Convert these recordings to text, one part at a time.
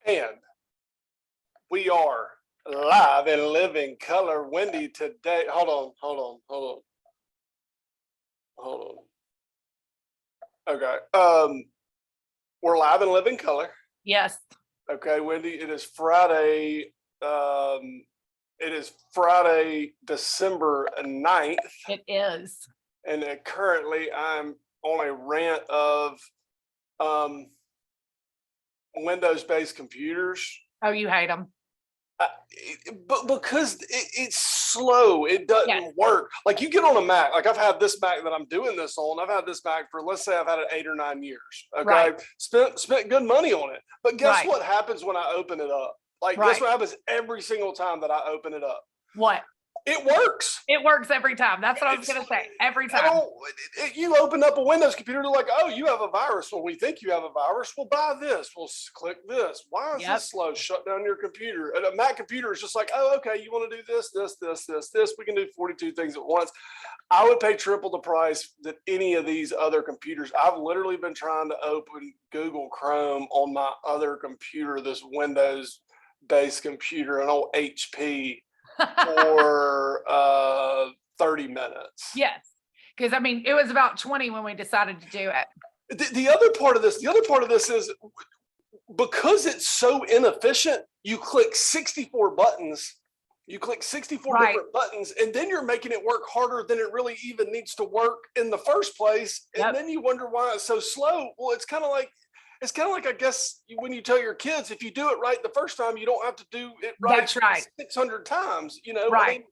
And we are live in living color. Wendy, today, hold on. Okay. We're live in living color. Yes. Okay, Wendy, it is Friday. It is Friday, December 9th. It is. And currently I'm on a rant of Windows-based computers. Oh, you hate them. But because it's slow, it doesn't work. Like you get on a Mac, like I've had this Mac that I'm doing this on. I've had this Mac for, let's say I've had it 8 or 9 years. Okay. Right. Spent good money on it. But guess what happens when I open it up? Like guess what happens every single time that I open it up? What? It works. It works every time. That's what I was going to say. Every time. You open up a Windows computer, they're like, oh, you have a virus. Well, we think you have a virus. Well, buy this. We'll click this. Why is this slow? Shut down your computer. And a Mac computer is just like, oh, okay, you want to do this. We can do 42 things at once. I would pay triple the price that any of these other computers. I've literally been trying to open Google Chrome on my other computer, this Windows-based computer, an old HP, for 30 minutes. Yes, because I mean it was about 20 when we decided to do it. The other part of this is because it's so inefficient, you click 64 buttons, different buttons, and then you're making it work harder than it really even needs to work in the first place. And then you wonder why it's so slow. Well, it's kind of like I guess when you tell your kids, if you do it right the first time, you don't have to do it right. That's right. 600 times, Right.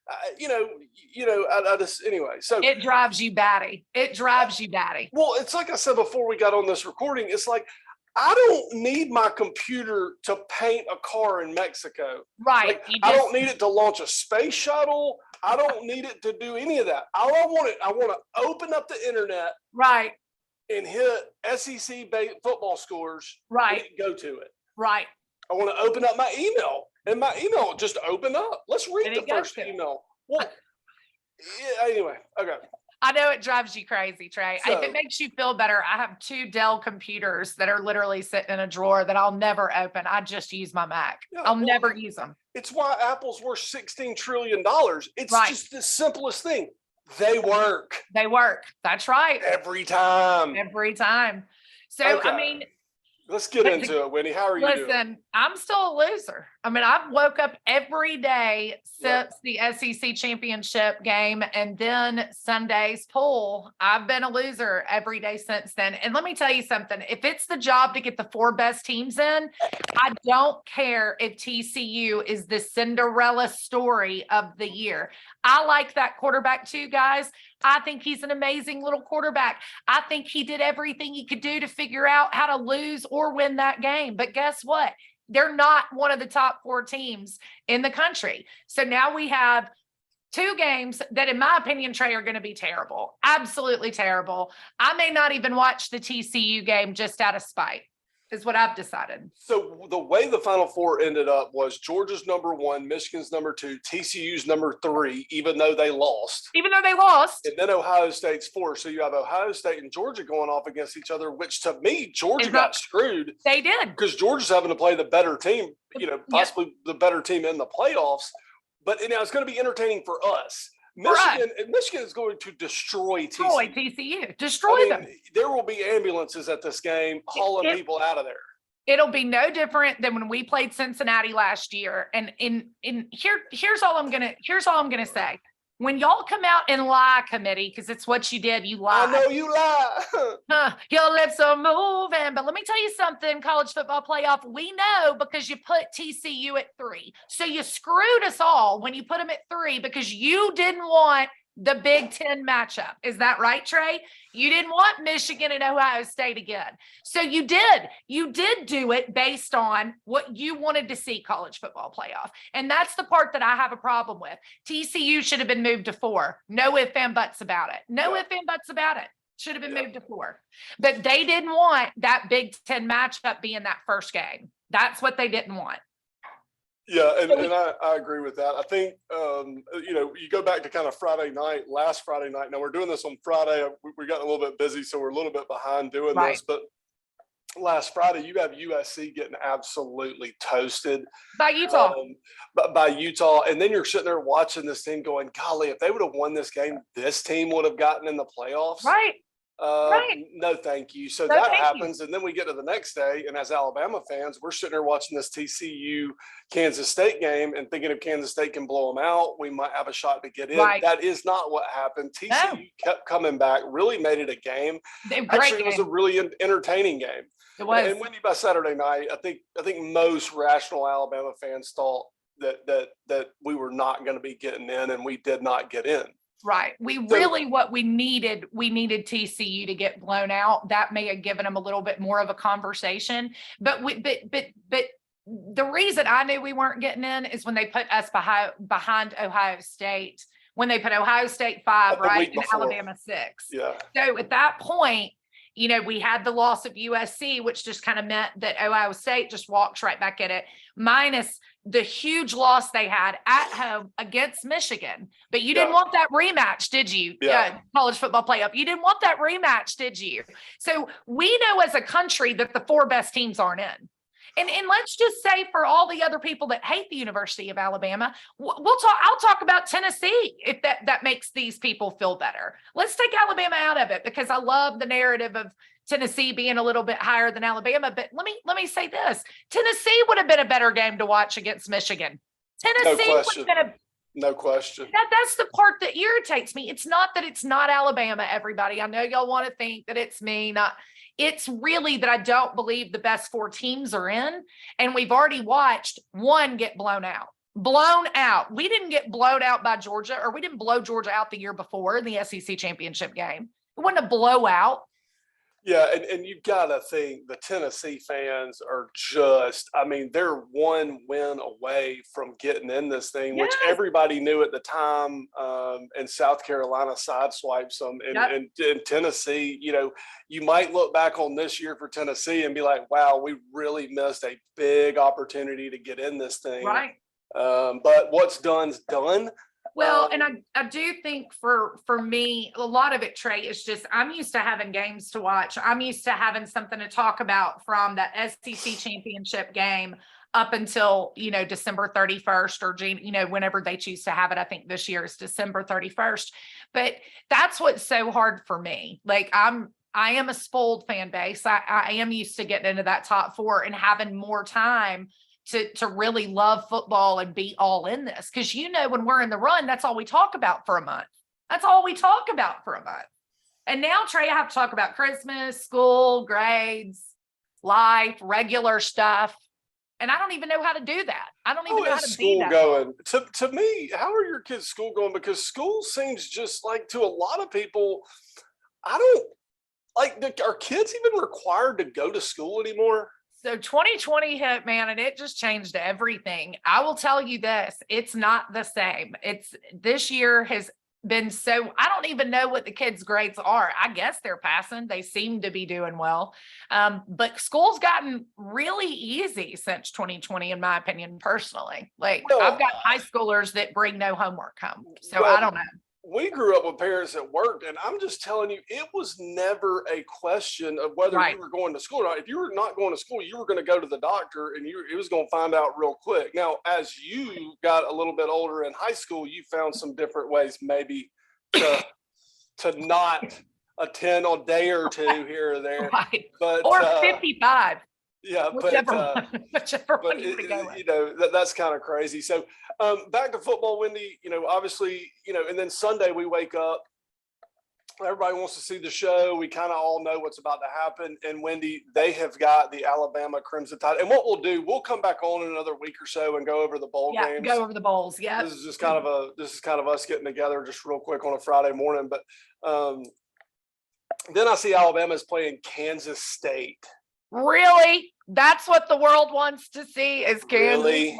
I mean, I just, anyway, so it drives you batty. Well, it's like I said before we got on this recording, it's like, I don't need my computer to paint a car in Mexico. Right. Like, I don't need it to launch a space shuttle. I don't need it to do any of that. I want to open up the internet. Right. And hit SEC football scores. Right. Go to it. Right. I want to open up my email, and my email just open up. Let's read the first email. Well, anyway, okay. I know it drives you crazy, Trey. So, if it makes you feel better, I have 2 Dell computers that are literally sitting in a drawer that I'll never open. I just use my Mac. I'll never use them. It's why Apple's worth $16 trillion. It's just the simplest thing. They work. That's right. Every time. So, I mean, let's get into it, Wendy. How are you doing? Listen, I'm still a loser. I mean, I've woke up every day since the SEC championship game and then Sunday's poll. I've been a loser every day since then. And let me tell you something. If it's the job to get the 4 best teams in, I don't care if TCU is the Cinderella story of the year. I like that quarterback too, guys. I think he's an amazing little quarterback. I think he did everything he could do to figure out how to lose or win that game. But guess what? They're not one of the top 4 teams in the country. So now we have 2 games that, in my opinion, Trey, are going to be terrible. Absolutely terrible. I may not even watch the TCU game just out of spite, is what I've decided. So the way the Final Four ended up was Georgia's number 1, Michigan's number 2, TCU's number 3, even though they lost. And then Ohio State's 4. So you have Ohio State and Georgia going off against each other, which to me, Georgia got screwed. They did. Because Georgia's having to play the better team, possibly the better team in the playoffs. But it's going to be entertaining for us. Michigan is going to destroy TCU. Destroy them. There will be ambulances at this game hauling people out of there. It'll be no different than when we played Cincinnati last year. And here's all I'm gonna say. When y'all come out and lie, committee, because it's what you did, you lied. I know you lie. Your lips are moving. But let me tell you something, college football playoff, we know because you put TCU at 3. So you screwed us all when you put them at 3 because you didn't want the Big Ten matchup. Is that right, Trey? You didn't want Michigan and Ohio State again. So you did do it based on what you wanted to see college football playoff. And that's the part that I have a problem with. TCU should have been moved to 4. No ifs and buts about it. Should have been moved to 4. But they didn't want that Big Ten matchup being that first game. That's what they didn't want. Yeah, and I agree with that. I think, you go back to kind of last Friday night. Now we're doing this on Friday. We got a little bit busy, so we're a little bit behind doing this. But last Friday, you have USC getting absolutely toasted By Utah. by Utah. And then you're sitting there watching this team going, golly, if they would have won this game, this team would have gotten in the playoffs. Right. Right. No, thank you. So No, that thank you. happens. And then we get to the next day. And as Alabama fans, we're sitting there watching this TCU Kansas State game and thinking if Kansas State can blow them out, we might have a shot to get in. Right. That is not what happened. TCU No. kept coming back, really made it a game. Actually, it was a really entertaining game. It was. And Wendy, by Saturday night, I think most rational Alabama fans thought that we were not going to be getting in, and we did not get in. Right. What we needed TCU to get blown out. That may have given them a little bit more of a conversation. But the reason I knew we weren't getting in is when they put us behind Ohio State, when they put Ohio State 5, right, and Alabama 6. Yeah. So at that point, you know, we had the loss of USC, which just kind of meant that Ohio State just walks right back at it, minus the huge loss they had at home against Michigan. But you didn't want that rematch, did you? Yeah. College football playoff. You didn't want that rematch, did you? So we know as a country that the 4 best teams aren't in. And let's just say for all the other people that hate the University of Alabama, I'll talk about Tennessee if that makes these people feel better. Let's take Alabama out of it because I love the narrative of Tennessee being a little bit higher than Alabama. But let me say this. Tennessee would have been a better game to watch against Michigan. Tennessee would have been no question. That's the part that irritates me. It's not that it's not Alabama, everybody. I know y'all want to think that it's me, it's really that I don't believe the best 4 teams are in. And we've already watched one get blown out. Blown out. We didn't get blown out by Georgia, or we didn't blow Georgia out the year before in the SEC championship game. It wasn't a blowout. Yeah, and you've got to think the Tennessee fans are just, I mean, they're 1 win away from getting in this thing, which everybody knew at the time, and South Carolina sideswipes them. And Tennessee, you know, you might look back on this year for Tennessee and be like, wow, we really missed a big opportunity to get in this thing. Right. But what's done's done. Well, and I do think for me, a lot of it, Trey, is just I'm used to having games to watch. I'm used to having something to talk about from that SEC championship game up until, you know, December 31st or June, you know, whenever they choose to have it. I think this year is December 31st. But that's what's so hard for me. Like I am a spoiled fan base. I am used to getting into that top 4 and having more time to really love football and be all in this. Because, you know, when we're in the run, that's all we talk about for a month. That's all we talk about for a month. And now, Trey, I have to talk about Christmas, school, grades, life, regular stuff. And I don't even know how to do that. I don't even know how to be that. Going? To me, how are your kids' school going? Because school seems just like, to a lot of people, I don't like, are kids even required to go to school anymore? So 2020 hit, man, and it just changed everything. I will tell you this, it's not the same. This year has been so, I don't even know what the kids' grades are. I guess they're passing. They seem to be doing well. But school's gotten really easy since 2020, in my opinion, personally. Like I've got high schoolers that bring no homework home. So I don't know. We grew up with parents that worked, and I'm just telling you, it was never a question of whether you were going to school or not. If you were not going to school, you were going to go to the doctor, and it was going to find out real quick. Now, as you got a little bit older in high school, you found some different ways maybe to not attend a day or two here or there. Right. But, or 55. Yeah, whichever one you know, that's kind of crazy. So back to football, Wendy, you know, obviously, you know, and then Sunday we wake up, everybody wants to see the show. We kind of all know what's about to happen. And Wendy, they have got the Alabama Crimson Tide. And what we'll do, we'll come back on in another week or so and go over the bowl games. Go over the bowls. Yeah. This is kind of us getting together just real quick on a Friday morning. But then I see Alabama's playing Kansas State. Really? That's what the world wants to see is Kansas State.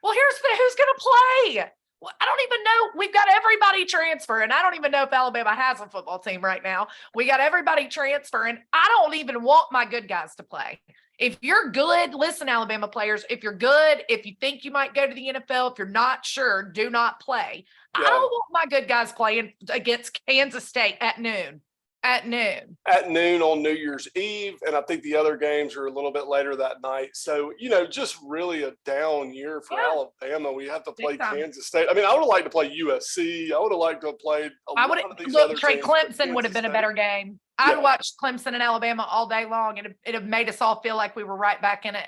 Well, who's going to play. Well, I don't even know. We've got everybody transferring. I don't even know if Alabama has a football team right now. We got everybody transferring. I don't even want my good guys to play. If you're good, listen, Alabama players, if you're good, if you think you might go to the NFL, if you're not sure, do not play. Yeah. I don't want my good guys playing against Kansas State at noon. At noon. At noon on New Year's Eve. And I think the other games are a little bit later that night. So, just really a down year for Alabama. We have to play Kansas State. I mean, I would have liked to play USC. I would have liked to have played a lot of these other Trey teams, Clemson would have been a better game. I'd watched Clemson and Alabama all day long, and it'd have made us all feel like we were right back in it.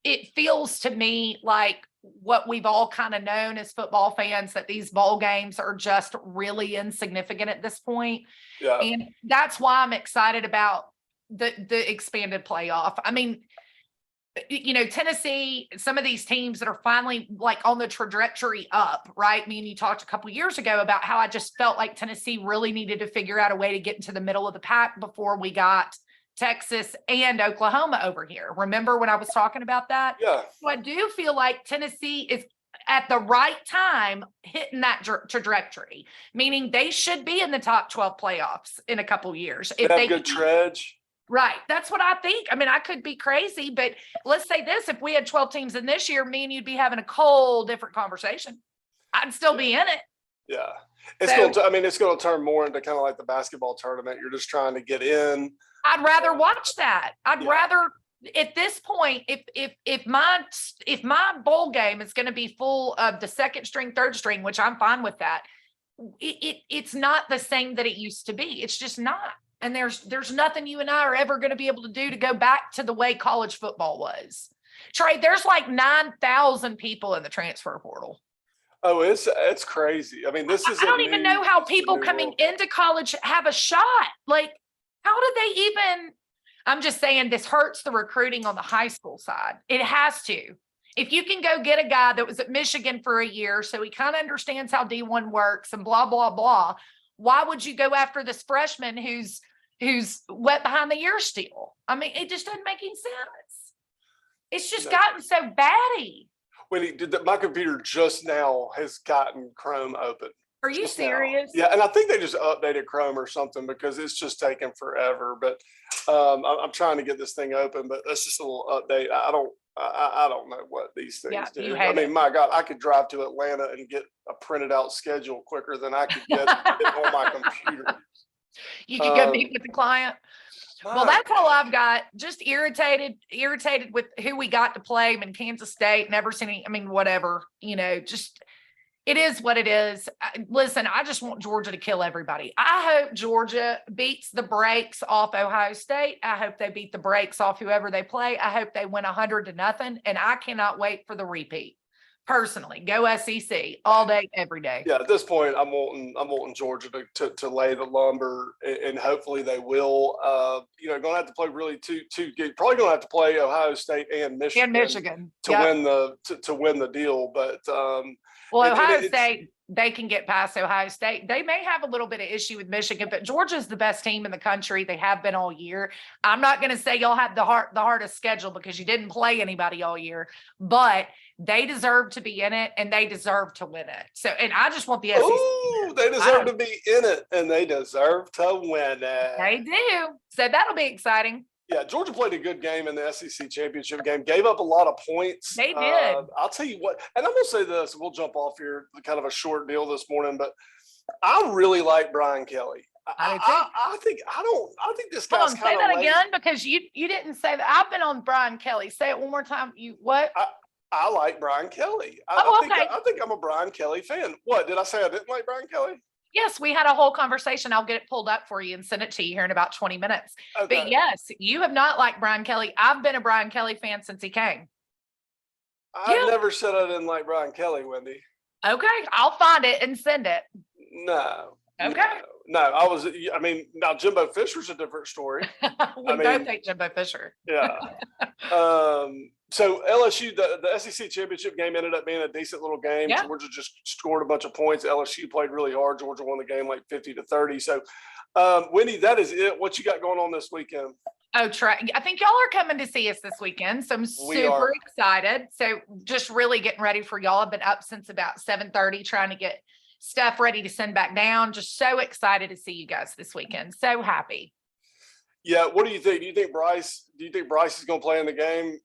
It feels to me like what we've all kind of known as football fans, that these bowl games are just really insignificant at this point. Yeah. And that's why I'm excited about the expanded playoff. I mean, Tennessee, some of these teams that are finally like on the trajectory up, right? Me and you talked a couple of years ago about how I just felt like Tennessee really needed to figure out a way to get into the middle of the pack before we got Texas and Oklahoma over here. Remember when I was talking about that? Yeah. So I do feel like Tennessee is at the right time hitting that trajectory, meaning they should be in the top 12 playoffs in a couple of years. If they have good treads. Right. That's what I think. I mean, I could be crazy, but let's say this, if we had 12 teams in this year, me and you'd be having a whole different conversation. I'd still be in it. Yeah. It's going to turn more into kind of like the basketball tournament. You're just trying to get in. I'd rather watch that. I'd rather at this point, if my bowl game is going to be full of the second string, third string, which I'm fine with that, it's not the same that it used to be. It's just not. And there's nothing you and I are ever going to be able to do to go back to the way college football was. Trey, there's like 9,000 people in the transfer portal. Oh, it's crazy. I mean, I don't even know how people coming into college have a shot. Like, how do they even? I'm just saying this hurts the recruiting on the high school side. It has to. If you can go get a guy that was at Michigan for a year, so he kind of understands how D1 works and blah, blah, blah, why would you go after this freshman who's wet behind the ear still? I mean, it just doesn't make any sense. It's just gotten so batty. My computer just now has gotten Chrome open. Are you serious? Yeah, and I think they just updated Chrome or something because it's just taking forever. But I'm trying to get this thing open, but that's just a little update. I don't know what these things do. I mean, my God, I could drive to Atlanta and get a printed out schedule quicker than I could get it on my computer. You could go meet with the client. Well, that's all I've got. Just irritated with who we got to play in Kansas State. Never seen any, I mean, whatever, just it is what it is. Listen, I just want Georgia to kill everybody. I hope Georgia beats the brakes off Ohio State. I hope they beat the brakes off whoever they play. I hope they win 100-0. And I cannot wait for the repeat. Personally, go SEC all day, every day. Yeah, at this point, I'm wanting Georgia to lay the lumber, and hopefully they will. Going to have to play really two good. Probably going to have to play Ohio State and Michigan to win the deal. But Ohio State, they can get past Ohio State. They may have a little bit of issue with Michigan, but Georgia's the best team in the country. They have been all year. I'm not going to say y'all have the hardest schedule because you didn't play anybody all year, but they deserve to be in it and they deserve to win it. So, and I just want the SEC. Ooh, they deserve to be in it and they deserve to win it. They do. So that'll be exciting. Yeah, Georgia played a good game in the SEC championship game, gave up a lot of points. They did. I'll tell you what, and I'm going to say this, we'll jump off here, kind of a short deal this morning, but I really like Brian Kelly. I think this guy's kind of say that again because you didn't say that. I've been on Brian Kelly. Say it one more time. What? I like Brian Kelly. I think I'm a Brian Kelly fan. What, did I say I didn't like Brian Kelly? Yes, we had a whole conversation. I'll get it pulled up for you and send it to you here in about 20 minutes. Okay. But yes, you have not liked Brian Kelly. I've been a Brian Kelly fan since he came. I never said I didn't like Brian Kelly, Wendy. Okay, I'll find it and send it. No. Okay. No, now Jimbo Fisher's a different story. We both hate Jimbo Fisher. Yeah. So LSU, the SEC championship game ended up being a decent little game. Yeah. Georgia just scored a bunch of points. LSU played really hard. Georgia won the game like 50-30. So, Wendy, that is it. What you got going on this weekend? Oh, Trey, I think y'all are coming to see us this weekend. So I'm super excited. So just really getting ready for y'all. I've been up since about 7:30 trying to get stuff ready to send back down. Just so excited to see you guys this weekend. So happy. Yeah. What do you think? Do you think Bryce is going to play in the game?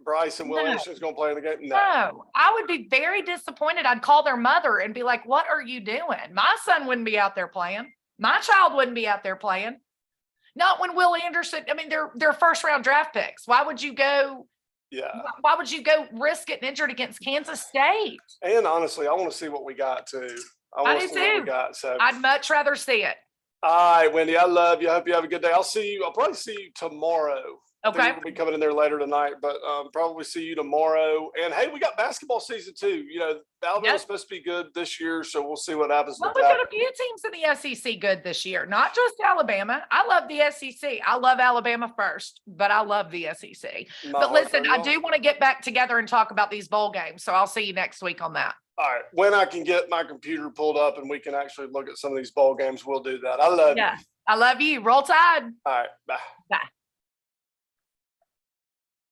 Bryce and Will Anderson's going to play in the game? No, I would be very disappointed. I'd call their mother and be like, what are you doing? My son wouldn't be out there playing. My child wouldn't be out there playing. Not when Will Anderson, I mean, they're first round draft picks. Why would you go? Yeah. Why would you go risk getting injured against Kansas State? And honestly, I want to see what we got too. I I want do to see what we too. got. So I'd much rather see it. all right, Wendy, I love you. I hope you have a good day. I'll probably see you tomorrow. I Okay. think we'll be coming in there later tonight, but probably see you tomorrow. And hey, we got basketball season too. You know, Alabama's supposed to be good this year, so we'll see what happens Well, with we've that. got a few teams in the SEC good this year, not just Alabama. I love the SEC. I love Alabama first, but I love the SEC. But listen, I do want to get back together and talk about these bowl games. So I'll see you next week on that. All right. When I can get my computer pulled up and we can actually look at some of these bowl games, we'll do that. I love you. I love you. Roll Tide. All right. Bye. Bye.